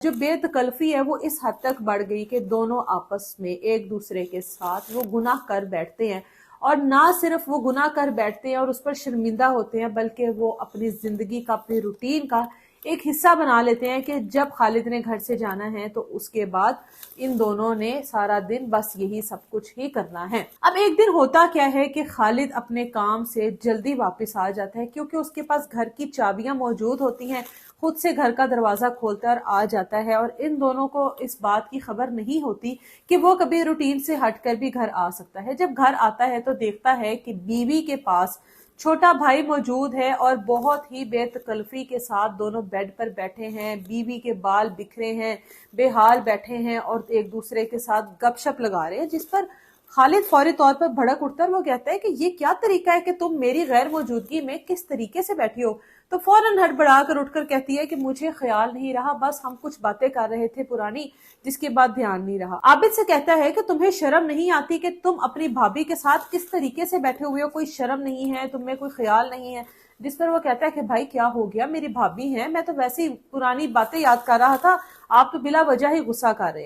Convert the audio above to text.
जो बेतकल्फी है वो इस हद तक बढ़ गई कि दोनों आपस में एक दूसरे के साथ वो गुनाह कर बैठते हैं, और ना सिर्फ वो गुनाह कर बैठते हैं और उस पर शर्मिंदा होते हैं, बल्कि वो अपनी जिंदगी का, अपनी रूटीन का एक हिस्सा बना लेते हैं कि जब खालिद ने घर से जाना है तो उसके बाद इन दोनों ने सारा दिन बस यही सब कुछ ही करना है। अब एक दिन होता क्या है कि खालिद अपने काम से जल्दी वापस आ जाता है, क्योंकि उसके पास घर की चाबियां मौजूद होती हैं, खुद से घर का दरवाजा खोलता और आ जाता है, और इन दोनों को इस बात की खबर नहीं होती कि वो कभी रूटीन से हटकर भी घर आ सकता है। जब घर आता है तो देखता है कि बीवी के पास छोटा भाई मौजूद है और बहुत ही बेतकल्फी के साथ दोनों बेड पर बैठे हैं, बीवी के बाल बिखरे हैं, बेहाल बैठे हैं और एक दूसरे के साथ गपशप लगा रहे हैं, जिस पर खालिद फौरी तौर पर भड़क उठता है। वो कहता है कि ये क्या तरीका है कि तुम मेरी गैर मौजूदगी में किस तरीके से बैठी हो। तो फौरन हड़बड़ा कर उठकर कहती है कि मुझे ख्याल नहीं रहा, बस हम कुछ बातें कर रहे थे पुरानी, जिसके बाद ध्यान नहीं रहा। आबिद से कहता है कि तुम्हें शर्म नहीं आती कि तुम अपनी भाभी के साथ किस तरीके से बैठे हुए हो, कोई शर्म नहीं है, तुम्हें कोई ख्याल नहीं है। जिस पर वो कहता है कि भाई क्या हो गया, मेरी भाभी है, मैं तो वैसे ही पुरानी बातें याद कर रहा था, आप तो बिला वजह ही गुस्सा कर रहे हैं।